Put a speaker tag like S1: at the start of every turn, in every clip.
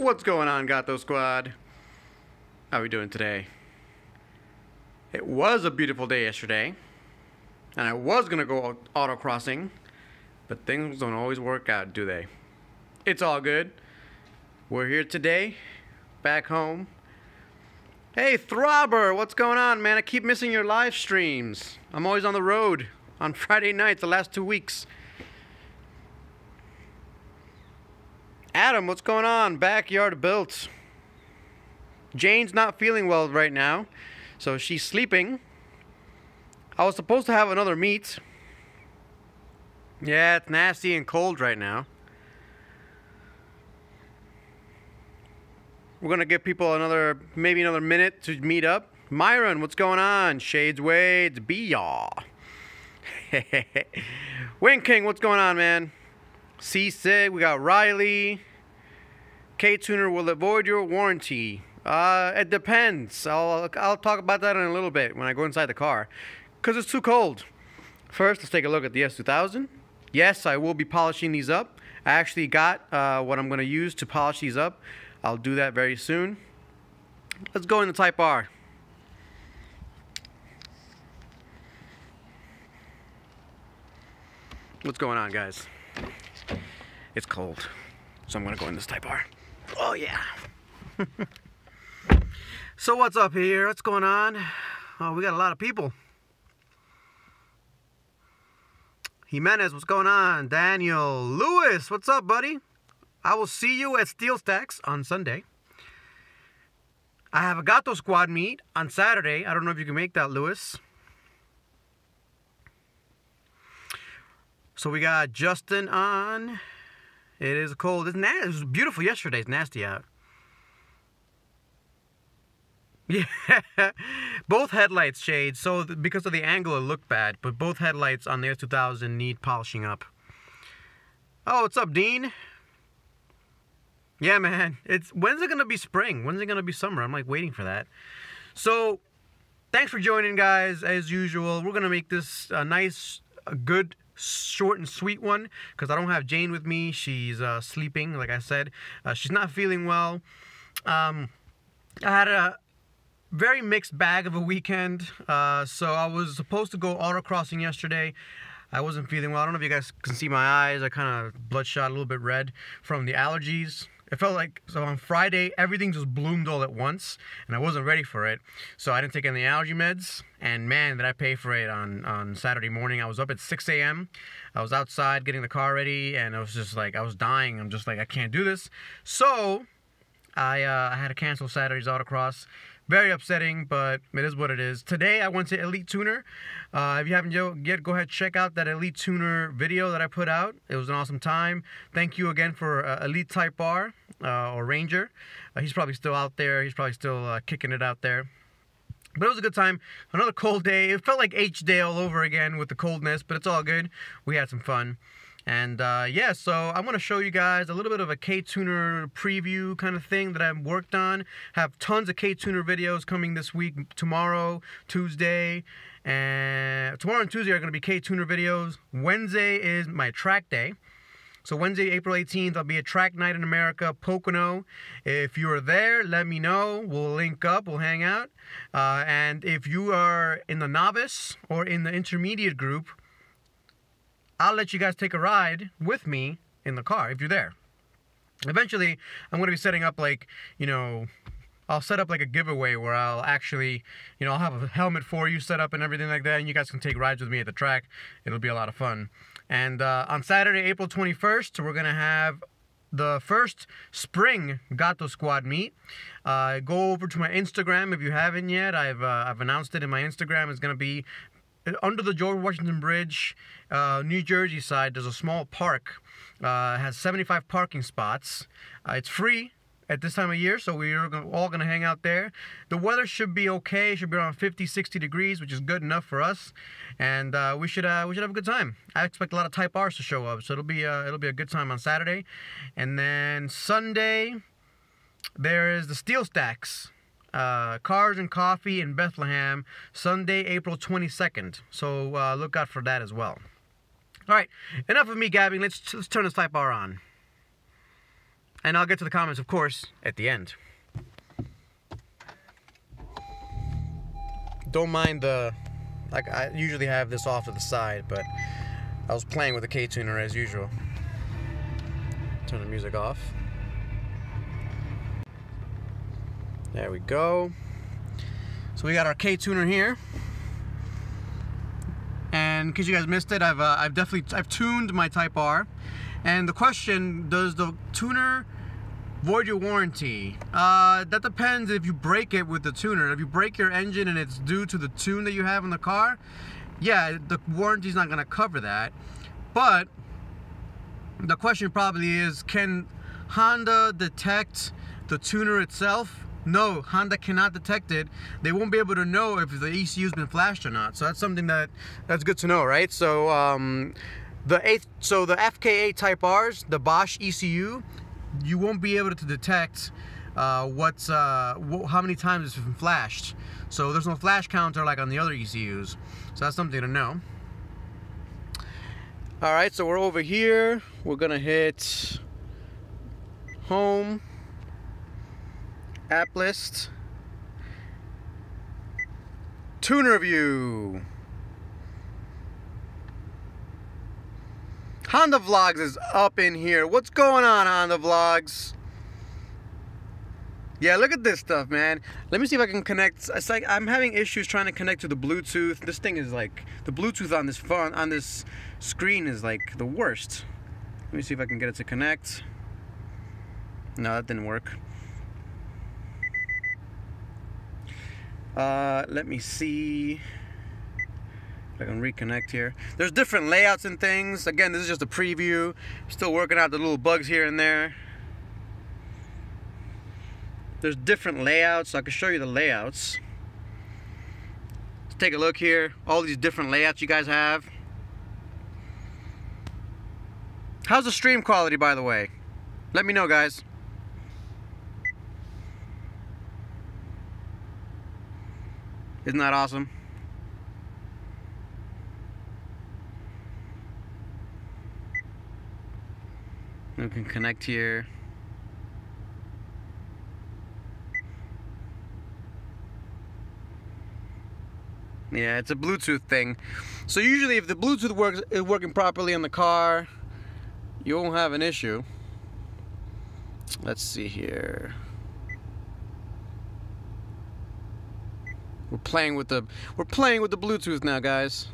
S1: What's going on, Gato Squad? How are we doing today? It was a beautiful day yesterday, and I was gonna go autocrossing, but things don't always work out, do they? It's all good. We're here today, back home. Hey, Throbber, what's going on, man? I keep missing your live streams. I'm always on the road on Friday nights the last 2 weeks. Adam, what's going on? Backyard built. Jane's not feeling well right now, so she's sleeping. I was supposed to have another meet. Yeah, it's nasty and cold right now. We're gonna give people maybe another minute to meet up. Myron, what's going on? Shades Wades, be y'all. Wing King, what's going on, man? C-Sig, we got Riley. KTUNER, will it void your warranty? It depends. I'll talk about that in a little bit when I go inside the car, because it's too cold. First, let's take a look at the S2000. Yes, I will be polishing these up. I actually got what I'm going to use to polish these up. I'll do that very soon. Let's go into Type R. What's going on, guys? It's cold, so I'm gonna go in this Type R. Oh yeah. So what's up here? What's going on? Oh, we got a lot of people. Jimenez, what's going on? Daniel, Lewis, what's up, buddy? I will see you at Steel Stacks on Sunday. I have a Gato Squad meet on Saturday. I don't know if you can make that, Lewis. So we got Justin on. It is cold. It was beautiful yesterday. It's nasty out. Yeah. Both headlights shade. So because of the angle, it looked bad. But both headlights on the S2000 need polishing up. Oh, what's up, Dean? Yeah, man. When's it going to be spring? When's it going to be summer? I'm like waiting for that. So thanks for joining, guys. As usual, we're going to make this a nice, good, short and sweet one, because I don't have Jane with me. She's sleeping, like I said. She's not feeling well. I had a very mixed bag of a weekend. So I was supposed to go autocrossing yesterday. I wasn't feeling well. I don't know if you guys can see my eyes. I kind of bloodshot, a little bit red from the allergies. It felt like, so on Friday, everything just bloomed all at once, and I wasn't ready for it. So I didn't take any allergy meds, and man, did I pay for it on Saturday morning. I was up at 6 a.m. I was outside getting the car ready, and I was just like, I was dying. I'm just like, I can't do this. So I had to cancel Saturday's autocross. Very upsetting, but it is what it is. Today, I went to Elite Tuner. If you haven't yet, go ahead and check out that Elite Tuner video that I put out. It was an awesome time. Thank you again for Elite Type R, or Ranger. He's probably still out there. He's probably still kicking it out there. But it was a good time. Another cold day. It felt like H-Day all over again with the coldness, but it's all good. We had some fun. And yeah, so I'm going to show you guys a little bit of a KTUNER preview kind of thing that I've worked on. Have tons of KTUNER videos coming this week, tomorrow, Tuesday. And tomorrow and Tuesday are going to be KTUNER videos. Wednesday is my track day. So Wednesday, April 18th, I'll be at Track Night in America, Pocono. If you are there, let me know. We'll link up. We'll hang out. And if you are in the novice or in the intermediate group, I'll let you guys take a ride with me in the car if you're there. Eventually, I'm going to be setting up like, I'll set up like a giveaway where I'll actually, I'll have a helmet for you set up and everything like that, and you guys can take rides with me at the track. It'll be a lot of fun. And on Saturday, April 21st, we're going to have the first spring Gato Squad meet. Go over to my Instagram if you haven't yet. I've announced it in my Instagram. It's going to be under the George Washington Bridge, New Jersey side. There's a small park. It has 75 parking spots. It's free at this time of year, so we're all going to hang out there. The weather should be okay. It should be around 50, 60 degrees, which is good enough for us. And we should have a good time. I expect a lot of Type R's to show up, so it'll be a good time on Saturday. And then Sunday, there is the Steel Stacks. Cars and Coffee in Bethlehem, Sunday, April 22nd. So look out for that as well. All right, enough of me gabbing. Let's turn this Type R on. And I'll get to the comments, of course, at the end. Don't mind the... Like, I usually have this off to the side, but I was playing with the KTUNER as usual. Turn the music off. There we go. So we got our KTUNER here. And in case you guys missed it, I've tuned my Type R. And the question, does the tuner void your warranty? That depends if you break it with the tuner. If you break your engine and it's due to the tune that you have in the car, yeah, the warranty's not gonna cover that. But the question probably is, can Honda detect the tuner itself? No, Honda cannot detect it. They won't be able to know if the ECU's been flashed or not. So that's something that's good to know, right? So the FK8 Type Rs, the Bosch ECU, you won't be able to detect how many times it's been flashed. So there's no flash counter like on the other ECUs. So that's something to know. All right, so we're over here. We're gonna hit home, app list, tuner view. Honda Vlogs is up in here. What's going on, Honda Vlogs? Yeah, look at this stuff, man. Let me see if I can connect. It's like I'm having issues trying to connect to the Bluetooth. This thing is like, the Bluetooth on this phone, on this screen is like the worst. Let me see if I can get it to connect. No, that didn't work. Let me see if I can reconnect here. There's different layouts and things. Again, this is just a preview. Still working out the little bugs here and there. There's different layouts, so I can show you the layouts. Let's take a look here. All these different layouts you guys have. How's the stream quality, by the way? Let me know, guys. Isn't that awesome? We can connect here. Yeah, it's a Bluetooth thing. So usually if the Bluetooth is working properly in the car, you won't have an issue. Let's see here. We're playing with the Bluetooth now, guys.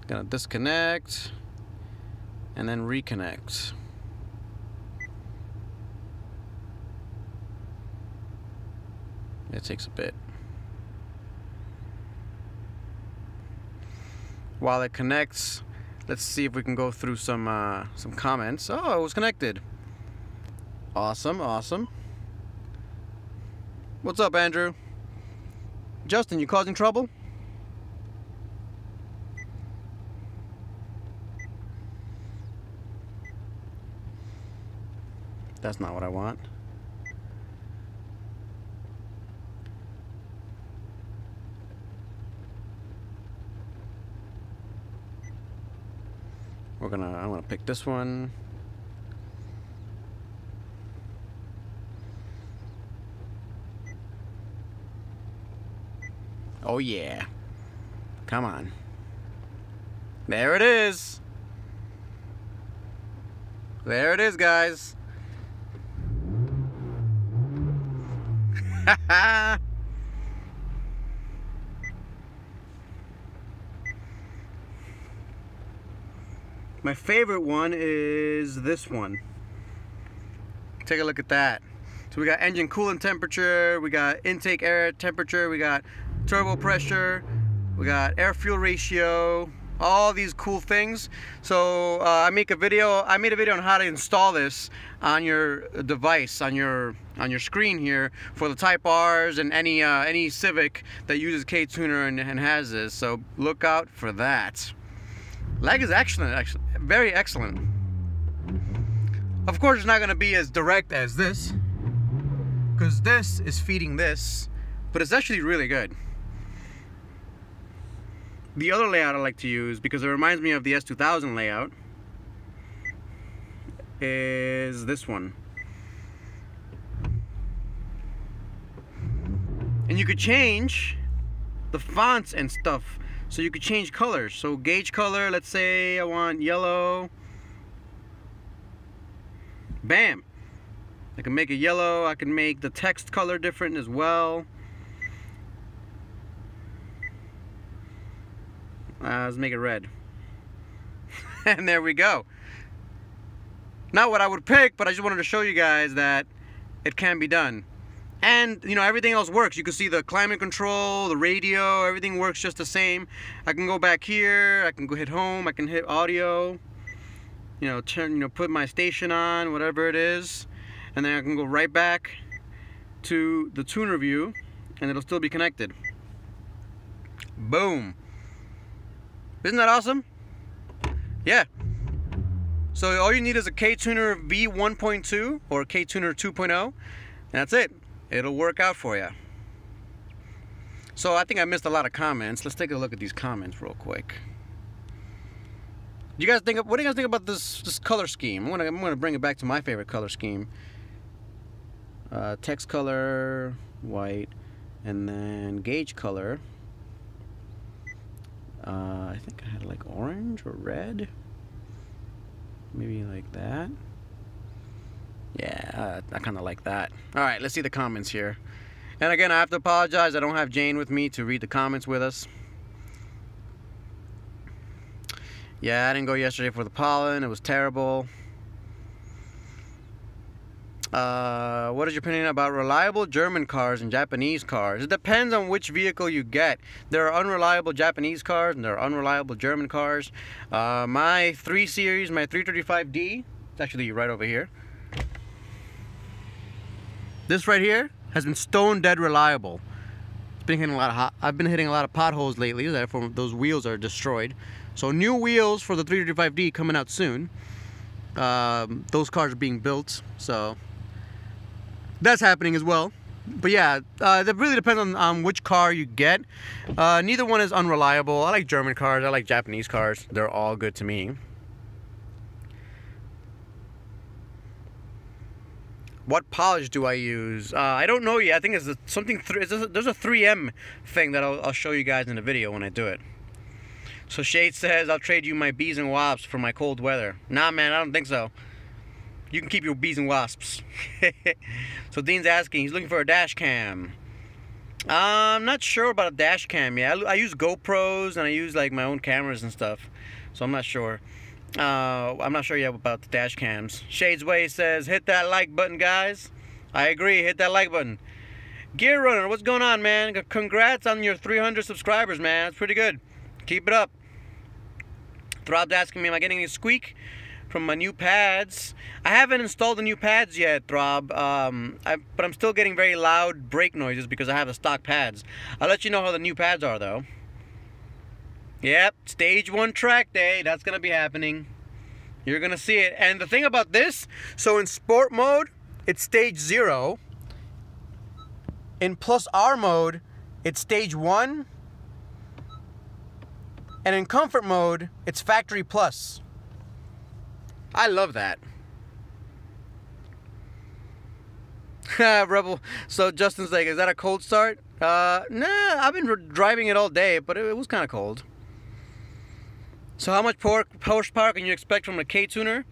S1: Gonna disconnect and then reconnect. It takes a bit. While it connects, let's see if we can go through some comments. Oh, it was connected. Awesome, awesome. What's up, Andrew? Justin, you causing trouble? That's not what I want. I'm gonna pick this one. Oh yeah. Come on. There it is. There it is, guys. My favorite one is this one. Take a look at that. So we got engine coolant temperature, we got intake air temperature, we got turbo pressure, we got air fuel ratio, all these cool things. So I made a video on how to install this on your device, on your screen here for the Type Rs and any Civic that uses KTUNER and has this. So look out for that. Lag is excellent, actually, very excellent. Of course, it's not going to be as direct as this, because this is feeding this, but it's actually really good. The other layout I like to use, because it reminds me of the S2000 layout, is this one. And you could change the fonts and stuff, so you could change colors. So gauge color, let's say I want yellow. Bam! I can make it yellow. I can make the text color different as well. Let's make it red. And there we go. Not what I would pick, but I just wanted to show you guys that it can be done. And, you know, everything else works. You can see the climate control, the radio, everything works just the same. I can go back here, I can go hit home, I can hit audio, you know, turn, you know, put my station on, whatever it is, and then I can go right back to the tuner view, and it'll still be connected. Boom. Isn't that awesome? Yeah. So all you need is a KTUNER V1.2 or KTUNER 2.0, and that's it. It'll work out for you. So I think I missed a lot of comments. Let's take a look at these comments real quick. You guys think? What do you guys think about this color scheme? I'm gonna bring it back to my favorite color scheme. Text color, white, and then gauge color. I think I had like orange or red. Maybe like that. Yeah, I kind of like that. Alright, let's see the comments here. And again, I have to apologize. I don't have Jane with me to read the comments with us. Yeah, I didn't go yesterday for the pollen. It was terrible. What is your opinion about reliable German cars and Japanese cars? It depends on which vehicle you get. There are unreliable Japanese cars and there are unreliable German cars. My 3 Series, my 335D, it's actually right over here. This right here has been stone dead reliable. It's been hitting a lot of I've been hitting a lot of potholes lately, therefore those wheels are destroyed. So new wheels for the 335D coming out soon. Those cars are being built, so that's happening as well. But yeah, that really depends on which car you get. Neither one is unreliable. I like German cars, I like Japanese cars. They're all good to me. What polish do I use? I don't know yet. I think it's something. There's a 3M thing that I'll show you guys in the video when I do it. So Shade says, I'll trade you my bees and wasps for my cold weather. Nah, man, I don't think so. You can keep your bees and wasps. So Dean's asking, he's looking for a dash cam. I'm not sure about a dash cam yet. I use GoPros and I use like my own cameras and stuff. So I'm not sure. I'm not sure yet about the dash cams. Shades Way says, hit that like button, guys. I agree, hit that like button. Gear Runner, what's going on, man? Congrats on your 300 subscribers, man. That's pretty good. Keep it up. Throb's asking me, am I getting any squeak from my new pads? I haven't installed the new pads yet, Throb, but I'm still getting very loud brake noises because I have the stock pads. I'll let you know how the new pads are, though. Yep, stage 1 track day, that's gonna be happening. You're gonna see it. And the thing about this, so in sport mode, it's stage 0. In plus R mode, it's stage 1. And in comfort mode, it's factory plus. I love that. Rebel. So Justin's like, is that a cold start? Nah, I've been driving it all day, but it was kind of cold. So how much horsepower can you expect from a KTUNER?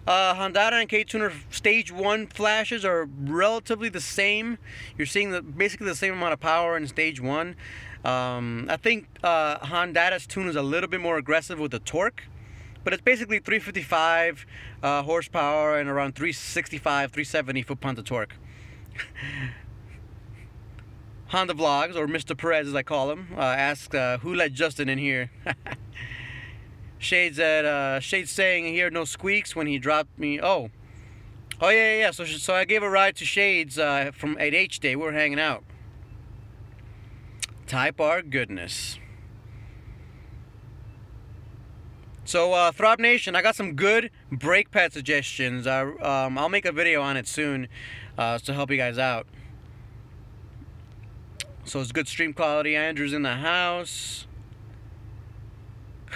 S1: Honda and KTUNER stage 1 flashes are relatively the same. You're seeing basically the same amount of power in stage 1. I think Honda's tune is a little bit more aggressive with the torque, but it's basically 355 horsepower and around 365, 370 foot-pounds of torque. Honda Vlogs, or Mr. Perez as I call him, asks who let Justin in here. Shades saying he heard no squeaks when he dropped me. Oh yeah. So I gave a ride to Shades from at H Day. We were hanging out. Type R goodness. So, Throb Nation, I got some good brake pad suggestions. I'll make a video on it soon to help you guys out. So it's good stream quality. Andrew's in the house.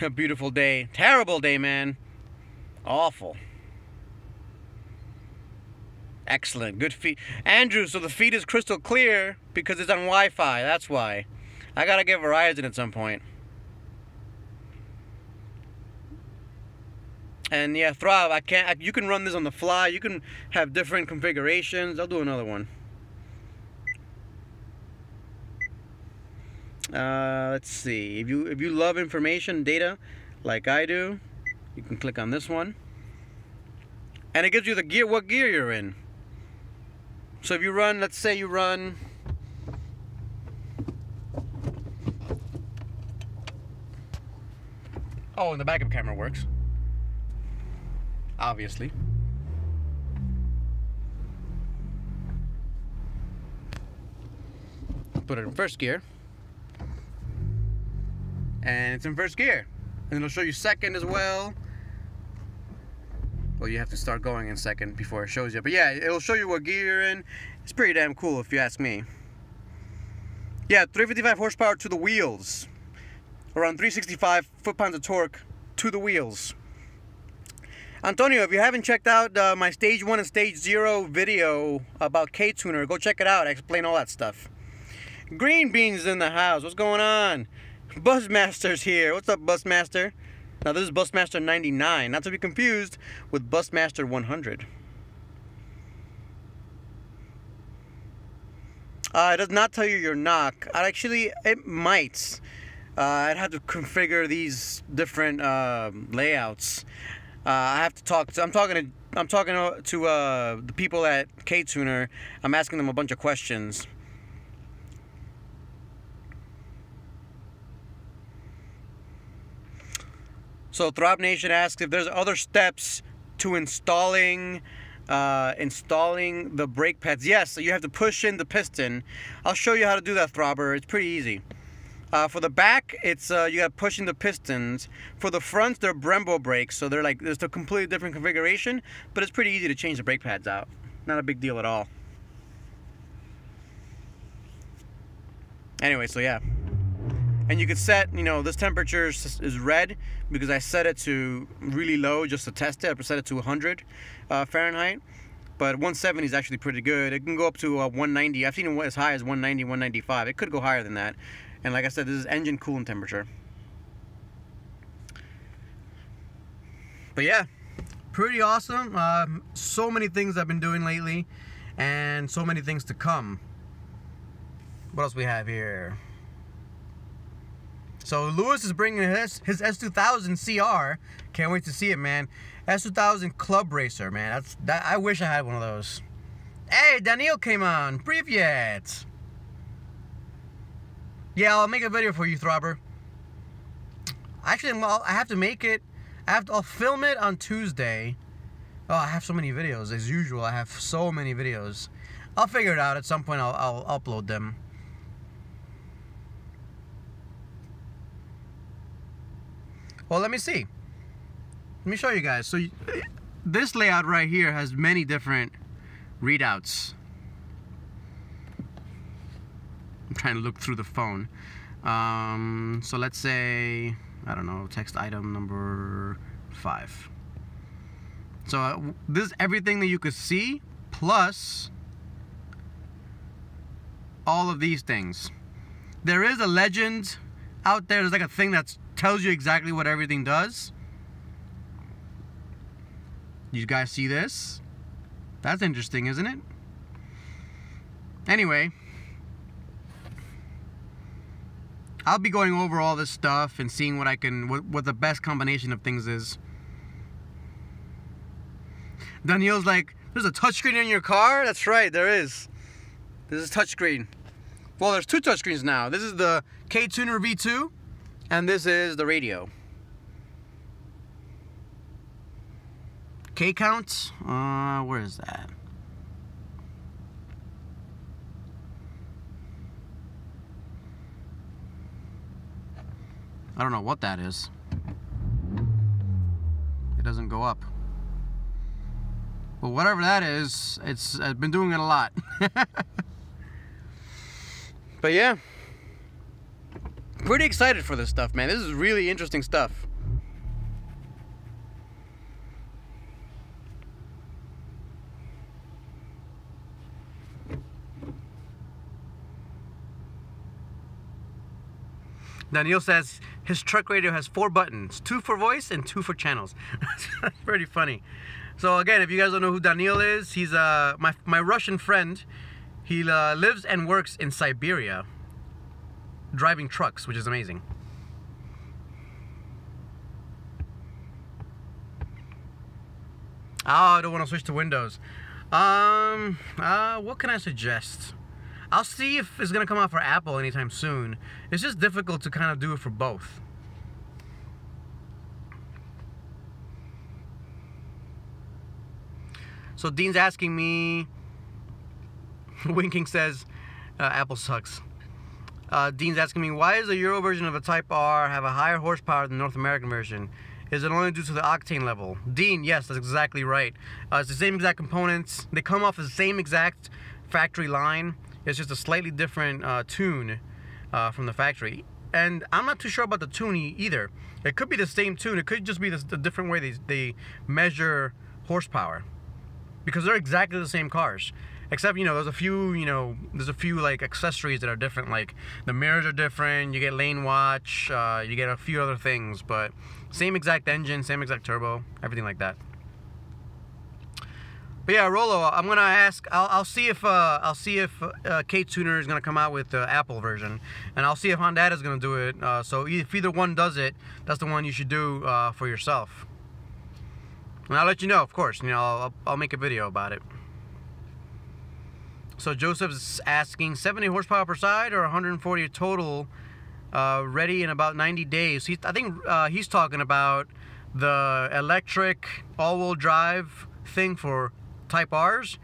S1: A beautiful day. Terrible day, man. Awful. Excellent. Good feed. Andrew, so the feed is crystal clear because it's on Wi-Fi. That's why. I gotta get Verizon at some point. And yeah, Throb, you can run this on the fly. You can have different configurations. I'll do another one. Let's see. If you love information data like I do, you can click on this one. And it gives you the gear, what gear you're in. So if you run, let's say you run and the backup camera works. Obviously. Put it in first gear. And it's in first gear. And it'll show you second as well. Well, you have to start going in second before it shows you. But yeah, it'll show you what gear you're in. It's pretty damn cool if you ask me. Yeah, 355 horsepower to the wheels. Around 365 foot-pounds of torque to the wheels. Antonio, if you haven't checked out my stage 1 and stage 0 video about KTUNER, go check it out. I explain all that stuff. Green Beans in the house. What's going on? Busmaster's here. What's up, Busmaster? Now this is Busmaster 99, not to be confused with Busmaster 100. It does not tell you your knock. Actually, it might. I'd have to configure these different layouts. I have to talk to. I'm talking to the people at KTUNER. I'm asking them a bunch of questions. So Throb Nation asks if there's other steps to installing the brake pads. Yes, so you have to push in the piston. I'll show you how to do that, Throbber. It's pretty easy. For the back, it's you got to push in the pistons. For the front, they're Brembo brakes, so they're like there's a completely different configuration, but it's pretty easy to change the brake pads out. Not a big deal at all. Anyway, so yeah. And you could set, you know, this temperature is red because I set it to really low just to test it. I set it to 100 Fahrenheit. But 170 is actually pretty good. It can go up to 190. I've seen it as high as 190, 195. It could go higher than that. And like I said, this is engine coolant temperature. But yeah, pretty awesome. So many things I've been doing lately and so many things to come. What else we have here? So Lewis is bringing his S2000 CR. Can't wait to see it, man. S2000 Club Racer, man. I wish I had one of those. Hey, Daniel came on. Privyet. Yeah, I'll make a video for you, Throbber. Actually, I have to make it. I'll film it on Tuesday. Oh, I have so many videos. As usual, I have so many videos. I'll figure it out. At some point, I'll upload them. Well, let me see. Let me show you guys. So this layout right here has many different readouts. I'm trying to look through the phone. So let's say, I don't know, text item number 5. So this is everything that you could see, plus all of these things. There is a legend out there. There's like a thing that tells you exactly what everything does. You guys see this? That's interesting, isn't it? Anyway, I'll be going over all this stuff and seeing what the best combination of things is. Daniel's like, there's a touchscreen in your car? That's right, there is. This is touchscreen. Well, there's 2 touchscreens now. This is the KTUNER V2, and this is the radio. K count? Where is that? I don't know what that is. go up. But whatever that is, I've been doing it a lot. But yeah, pretty excited for this stuff, man. This is really interesting stuff. Daniel says his truck radio has 4 buttons, 2 for voice and 2 for channels. That's pretty funny. So again, if you guys don't know who Daniel is, he's my Russian friend. He lives and works in Siberia, driving trucks, which is amazing. Oh, I don't want to switch to Windows. What can I suggest? I'll see if it's gonna come out for Apple anytime soon. It's just difficult to kind of do it for both. So Dean's asking me, Winking says, Apple sucks. Dean's asking me, why does the Euro version of a Type R have a higher horsepower than the North American version? Is it only due to the octane level? Dean, yes, that's exactly right. It's the same exact components. They come off the same exact factory line. It's just a slightly different tune from the factory. And I'm not too sure about the tuning either. It could be the same tune. It could just be the different way they measure horsepower. Because they're exactly the same cars. Except, you know, there's a few like accessories that are different. Like the mirrors are different, you get lane watch, you get a few other things. But same exact engine, same exact turbo, everything like that. But yeah, Rolo, I'm gonna ask. I'll see if KTUNER is gonna come out with the Apple version, and I'll see if Honda is gonna do it. So if either one does it, that's the one you should do for yourself. And I'll let you know, of course. You know, I'll make a video about it. So Joseph's asking 70 horsepower per side or 140 total, ready in about 90 days. I think he's talking about the electric all-wheel drive thing for Type R's.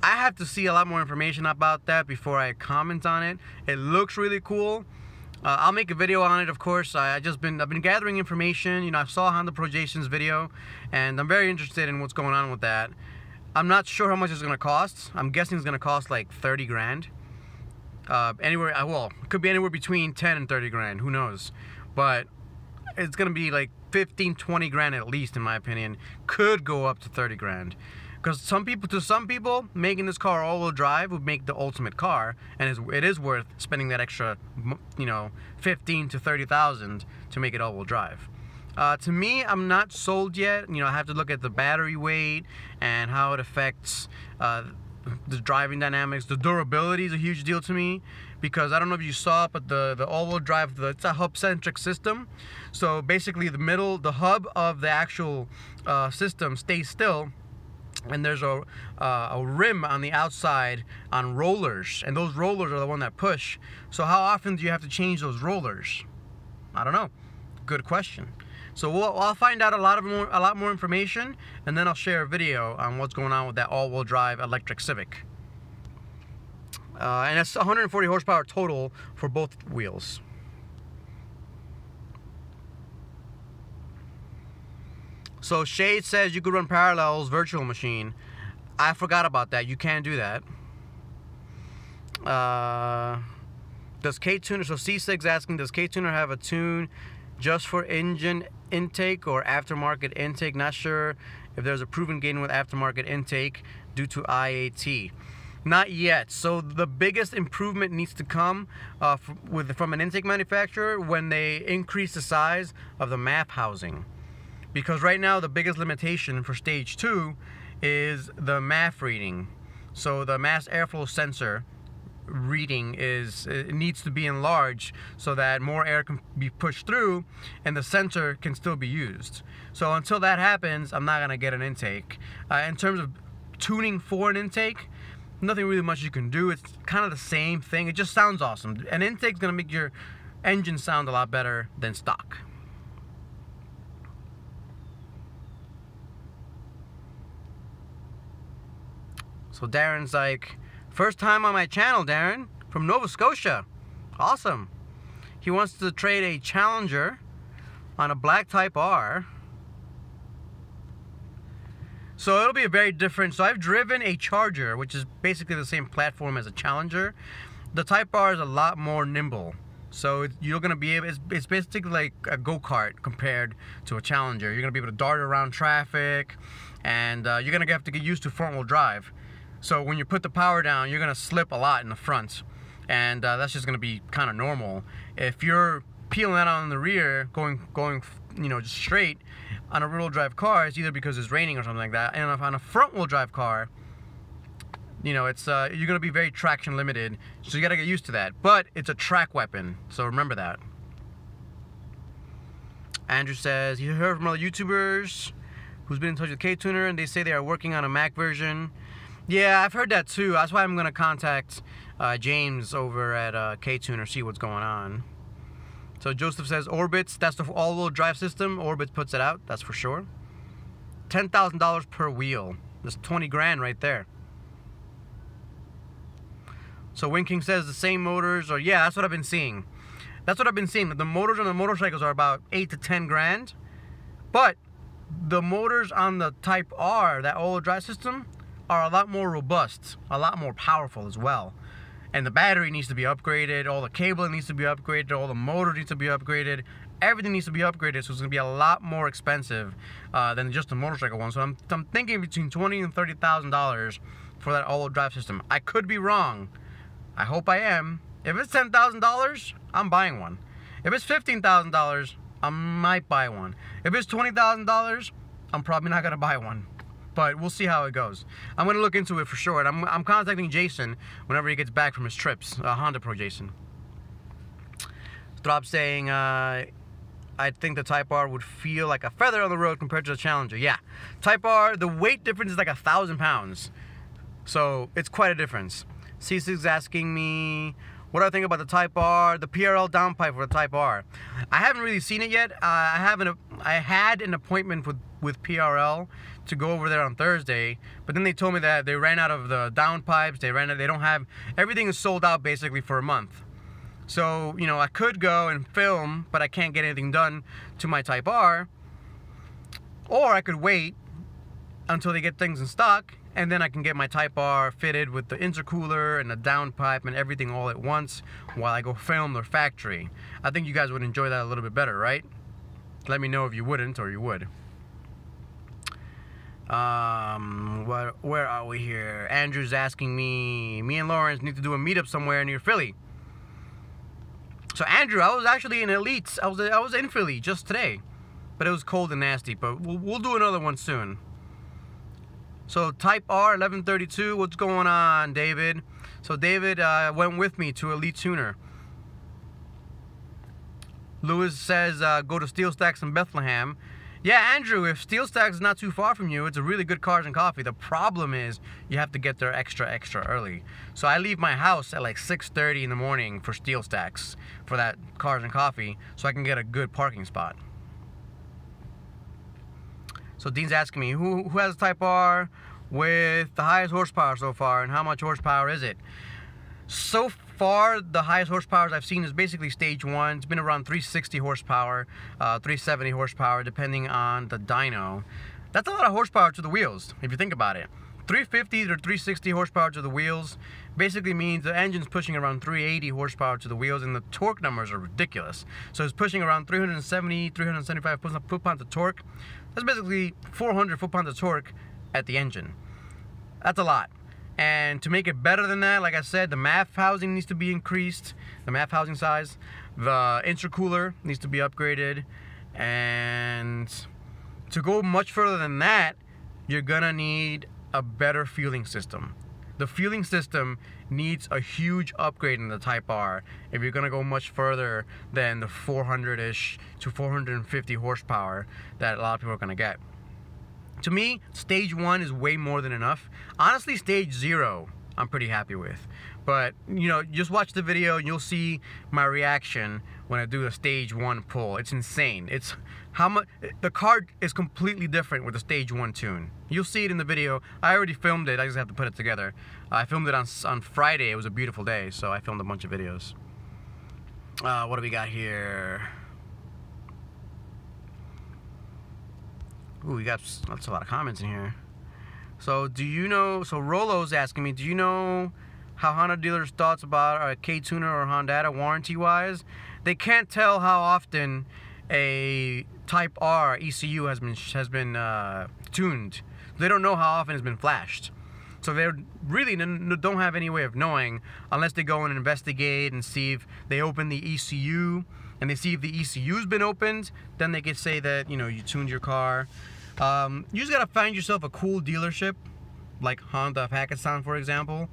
S1: I have to see a lot more information about that before I comment on it. It looks really cool. I'll make a video on it, of course. I've been gathering information. You know, I saw Honda Pro Jason's video, and I'm very interested in what's going on with that. I'm not sure how much it's gonna cost. I'm guessing it's gonna cost like 30 grand. Well, it could be anywhere between 10 and 30 grand. Who knows? But it's gonna be like 15, 20 grand at least, in my opinion. Could go up to 30 grand. Because to some people, making this car all-wheel drive would make the ultimate car, and it is worth spending that extra, you know, 15 to 30,000 to make it all-wheel drive. To me, I'm not sold yet. You know, I have to look at the battery weight and how it affects the driving dynamics. The durability is a huge deal to me, because I don't know if you saw it, but the all-wheel drive, it's a hub-centric system. So basically, the hub of the actual system stays still. And there's a rim on the outside on rollers, and those rollers are the one that push. So how often do you have to change those rollers? I don't know. Good question. So I'll find out a lot more information, and then I'll share a video on what's going on with that all-wheel drive electric Civic. And it's 140 horsepower total for both wheels. So Shade says you could run Parallels virtual machine. I forgot about that. You can do that. Does KTUNER, so C6 asking, does KTUNER have a tune just for engine intake or aftermarket intake? Not sure if there's a proven gain with aftermarket intake due to IAT. Not yet. So the biggest improvement needs to come from an intake manufacturer when they increase the size of the MAP housing. Because right now the biggest limitation for stage 2 is the MAF reading. So the mass airflow sensor reading it needs to be enlarged so that more air can be pushed through and the sensor can still be used. So until that happens, I'm not gonna get an intake. In terms of tuning for an intake, nothing really much you can do. It's kind of the same thing. It just sounds awesome. An intake's gonna make your engine sound a lot better than stock. So Darren's like, first time on my channel, Darren, from Nova Scotia. Awesome. He wants to trade a Challenger on a black Type R So it'll be a very different. So I've driven a Charger, which is basically the same platform as a Challenger. The Type R is a lot more nimble. So you're gonna be able. It's basically like a go-kart compared to a Challenger. You're gonna be able to dart around traffic, and you're gonna have to get used to front-wheel drive. So when you put the power down, you're gonna slip a lot in the front, and that's just gonna be kind of normal. If you're peeling that out in the rear, going, just straight on a rear-wheel drive car, it's either because it's raining or something like that. And on a front-wheel drive car, it's you're gonna be very traction limited, so you gotta get used to that. But it's a track weapon, so remember that. Andrew says he heard from other YouTubers who's been in touch with KTUNER, and they say they are working on a Mac version. Yeah, I've heard that too. That's why I'm gonna contact James over at KTUNER, see what's going on. So Joseph says Orbits, that's the all-wheel drive system. Orbits puts it out, that's for sure. $10,000 per wheel. That's 20 grand right there. So Winking says the same motors, or yeah, that's what I've been seeing. That's what I've been seeing. The motors on the motorcycles are about 8 to 10 grand. But the motors on the Type R, that all-wheel drive system, are a lot more robust, a lot more powerful as well. And the battery needs to be upgraded, all the cabling needs to be upgraded, all the motor needs to be upgraded, everything needs to be upgraded, so it's going to be a lot more expensive than just a motorcycle one. So I'm thinking between $20,000 and $30,000 for that all-wheel drive system. I could be wrong. I hope I am. If it's $10,000, I'm buying one. If it's $15,000, I might buy one. If it's $20,000, I'm probably not going to buy one. But we'll see how it goes. I'm going to look into it for sure. And I'm contacting Jason whenever he gets back from his trips. Honda Pro Jason. Throp saying, I think the Type R would feel like a feather on the road compared to the Challenger. Yeah. Type R, the weight difference is like 1,000 pounds. So it's quite a difference. C6 is asking me, what do I think about the Type R, the PRL downpipe for the Type R? I haven't really seen it yet. I had an appointment with PRL to go over there on Thursday, but then they told me that they ran out of the downpipes. They don't have, everything is sold out basically for a month. So, I could go and film, but I can't get anything done to my Type R. Or I could wait until they get things in stock, and then I can get my Type R fitted with the intercooler and the downpipe and everything all at once while I go film their factory. I think you guys would enjoy that a little bit better, right? Let me know if you wouldn't or you would. Where are we here? Andrew's asking me and Lawrence need to do a meetup somewhere near Philly. So Andrew, I was actually in Elites. I was in Philly just today, but it was cold and nasty. But we'll do another one soon. So Type R 1132, what's going on, David? So David went with me to Elite Tuner. Lewis says go to Steel Stacks in Bethlehem. Yeah, Andrew, if Steel Stacks is not too far from you, it's a really good Cars and Coffee. The problem is you have to get there extra early. So I leave my house at like 6:30 in the morning for Steel Stacks for that Cars and Coffee so I can get a good parking spot. So Dean's asking me, who has a Type R with the highest horsepower so far, and how much horsepower is it? So far, the highest horsepower I've seen is basically stage 1. It's been around 360 horsepower, 370 horsepower, depending on the dyno. That's a lot of horsepower to the wheels, if you think about it. 350 to 360 horsepower to the wheels basically means the engine's pushing around 380 horsepower to the wheels, and the torque numbers are ridiculous. So it's pushing around 370, 375 foot-pounds of torque. That's basically 400 foot-pounds of torque at the engine. That's a lot. And to make it better than that, like I said, the MAF housing needs to be increased, the MAF housing size. The intercooler needs to be upgraded. And to go much further than that, you're gonna need a better fueling system. The fueling system needs a huge upgrade in the Type R if you're gonna go much further than the 400-ish to 450 horsepower that a lot of people are gonna get. To me, stage 1 is way more than enough. Honestly, stage 0, I'm pretty happy with. But, just watch the video and you'll see my reaction when I do a stage 1 pull. It's insane. It's how much, the car is completely different with the stage 1 tune. You'll see it in the video. I already filmed it, I just have to put it together. I filmed it on Friday. It was a beautiful day, so I filmed a bunch of videos. What do we got here? Ooh, that's a lot of comments in here. So do you know, so Rolo's asking me, do you know how Honda dealers' thoughts about a KTUNER or Honda warranty-wise? They can't tell how often a Type R ECU has been tuned. They don't know how often it's been flashed. So they really don't have any way of knowing unless they go and investigate and see if they open the ECU and they see if the ECU's been opened. Then they can say that, you know, you tuned your car. You just gotta find yourself a cool dealership, like Honda Pakistan, for example.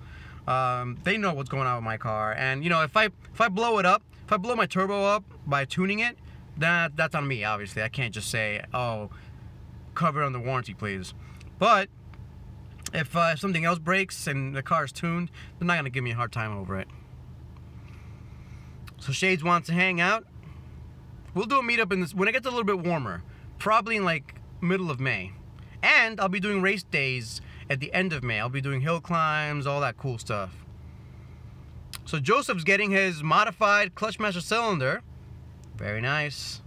S1: They know what's going on with my car, and you know, if I blow it up, if I blow my turbo up by tuning it, that's on me. Obviously, I can't just say, oh, cover it on the warranty, please. But if something else breaks and the car is tuned, they're not gonna give me a hard time over it. So Shades wants to hang out. We'll do a meetup in this when it gets a little bit warmer, probably in like middle of May, and I'll be doing race days at the end of May. I'll be doing hill climbs, all that cool stuff. So Joseph's getting his modified clutch master cylinder. Very nice.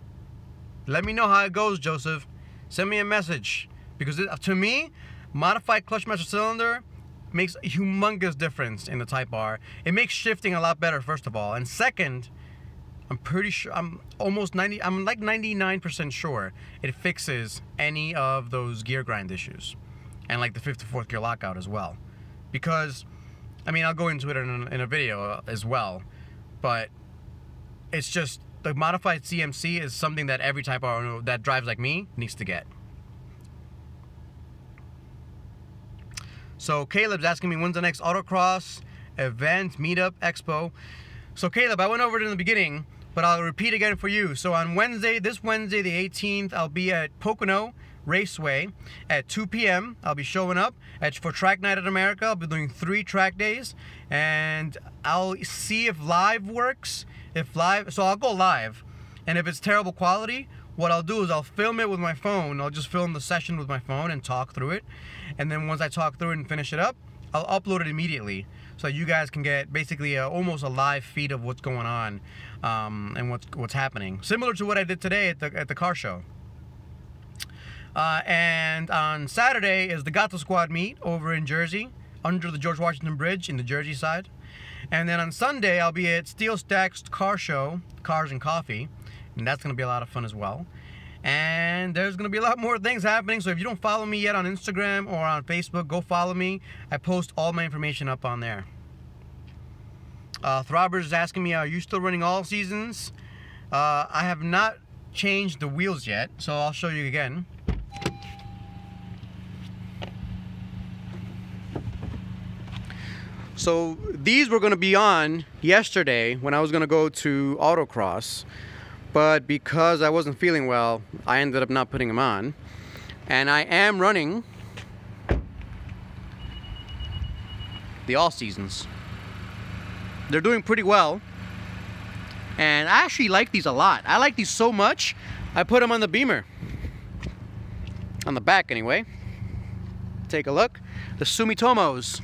S1: Let me know how it goes, Joseph. Send me a message, because to me, modified clutch master cylinder makes a humongous difference in the Type R. It makes shifting a lot better, first of all, and second, I'm pretty sure, I'm like 99% sure it fixes any of those gear grind issues. And like the 5th to 4th gear lockout as well. Because, I mean, I'll go into it in a video as well. But it's just, the modified CMC is something that every Type R that drives like me needs to get. So Caleb's asking me, when's the next autocross event, meetup, expo? So Caleb, I went over it in the beginning, but I'll repeat again for you. So on Wednesday, this Wednesday the 18th, I'll be at Pocono Raceway at 2 p.m. I'll be showing up for Track Night at America. I'll be doing 3 track days, and I'll see if live works. So I'll go live, and if it's terrible quality, what I'll do is I'll film it with my phone. I'll just film the session with my phone and talk through it, and then once I talk through it and finish it up, I'll upload it immediately, so you guys can get basically almost a live feed of what's going on and what's happening, similar to what I did today at the car show. And on Saturday is the Gato Squad meet over in Jersey, under the George Washington Bridge in the Jersey side. And then on Sunday, I'll be at Steel Stack's car show, Cars and Coffee, and that's going to be a lot of fun as well. And there's going to be a lot more things happening, so if you don't follow me yet on Instagram or on Facebook, go follow me. I post all my information up on there. Throbbers is asking me, are you still running all seasons? I have not changed the wheels yet, so I'll show you again. So these were going to be on yesterday when I was going to go to autocross, but because I wasn't feeling well, I ended up not putting them on. And I am running the all seasons. They're doing pretty well, and I actually like these a lot. I like these so much, I put them on the Beamer. On the back anyway. Take a look. The Sumitomos.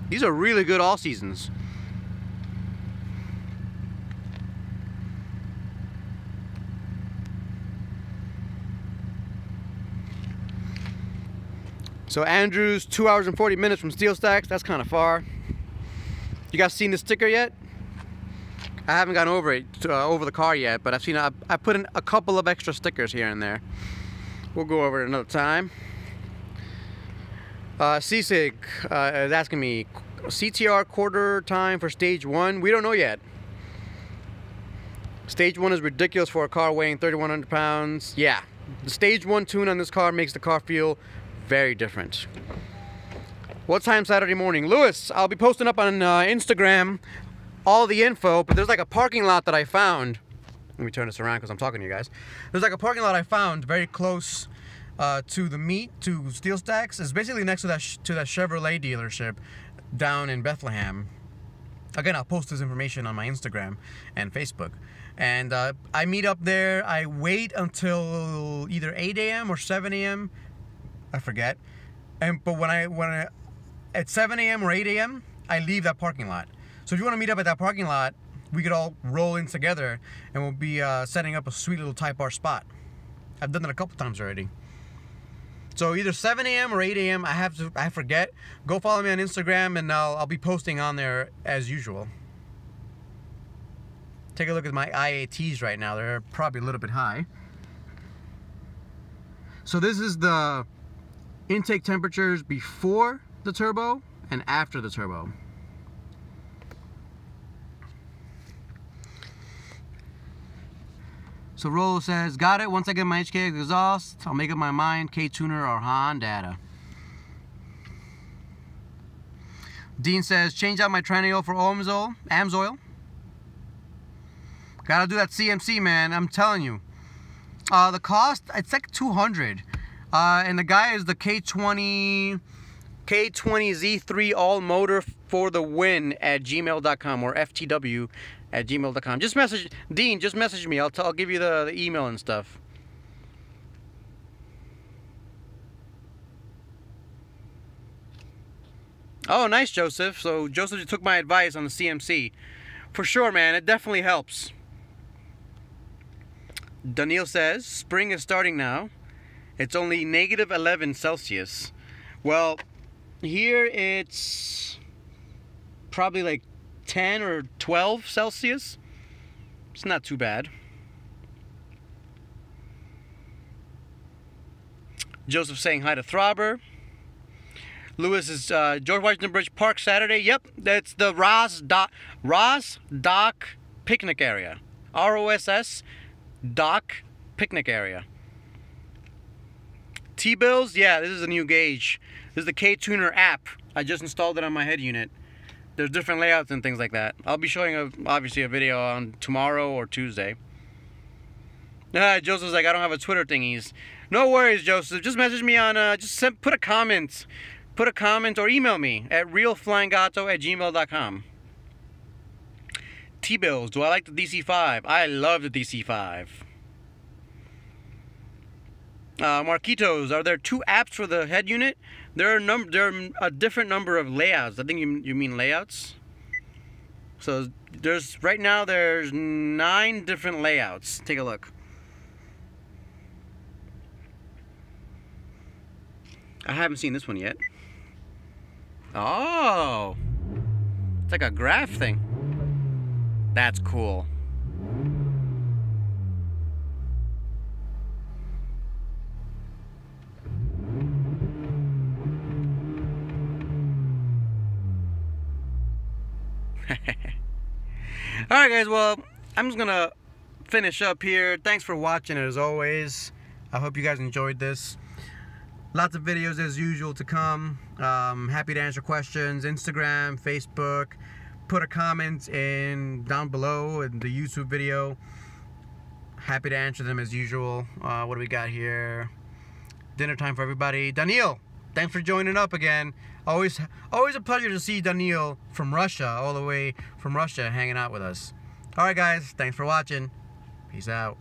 S1: These are really good all seasons. So Andrew's 2 hours and 40 minutes from Steel Stacks. That's kind of far. You guys seen the sticker yet? I haven't gone over it, over the car yet, but I've seen, I put in a couple of extra stickers here and there. We'll go over it another time. Civic is asking me, CTR quarter time for stage 1? We don't know yet. Stage 1 is ridiculous for a car weighing 3,100 pounds. Yeah, the stage 1 tune on this car makes the car feel very different. What time Saturday morning? Lewis, I'll be posting up on Instagram all the info, but there's like a parking lot that I found. Let me turn this around because I'm talking to you guys. There's like a parking lot I found very close to the meet, to Steel Stacks. It's basically next to that Chevrolet dealership down in Bethlehem. Again, I'll post this information on my Instagram and Facebook. And I meet up there. I wait until either 8 a.m. or 7 a.m. I forget. But when I at 7 a.m. or 8 a.m. I leave that parking lot. So if you want to meet up at that parking lot, we could all roll in together, and we'll be setting up a sweet little Type R spot. I've done that a couple times already. So either 7 a.m. or 8 a.m. I forget. Go follow me on Instagram, and I'll be posting on there as usual. Take a look at my IATs right now. They're probably a little bit high. So this is the intake temperatures before the turbo and after the turbo. So Rolo says, got it. Once I get my HK exhaust, I'll make up my mind. KTUNER or Honda. Dean says, change out my Triennial for AMSOIL. Gotta do that CMC, man. I'm telling you. The cost, it's like $200. And the guy is the K20Z3 all motor for the win at gmail.com or ftw@gmail.com. Just message Dean. Just message me. I'll give you the email and stuff. Oh, nice, Joseph. So Joseph took my advice on the CMC. For sure, man. It definitely helps. Daniil says, spring is starting now. It's only -11 Celsius. Well, here it's probably like 10 or 12 Celsius. It's not too bad. Joseph saying hi to Throbber. Lewis is George Washington Bridge Park Saturday. Yep, that's the Ross Dock picnic area. ROSS Dock picnic area. T-bills, yeah, this is a new gauge. This is the KTUNER app. I just installed it on my head unit. There's different layouts and things like that. I'll be showing obviously a video on tomorrow or Tuesday. Joseph's like, I don't have a Twitter thingies. No worries, Joseph. Just message me on, put a comment or email me at realflyinggato@gmail.com. T-bills, do I like the DC5? I love the DC5. Marquitos, are there 2 apps for the head unit? There are a different number of layouts. I think you mean layouts. So right now there's 9 different layouts. Take a look. I haven't seen this one yet. Oh, it's like a graph thing. That's cool. Alright guys, well, I'm just gonna finish up here. Thanks for watching as always. I hope you guys enjoyed this. Lots of videos as usual to come. Happy to answer questions. Instagram, Facebook. Put a comment down below in the YouTube video. Happy to answer them as usual. What do we got here? Dinner time for everybody. Daniil, thanks for joining up again. Always a pleasure to see Daniil from Russia, all the way from Russia, hanging out with us. Alright guys, thanks for watching. Peace out.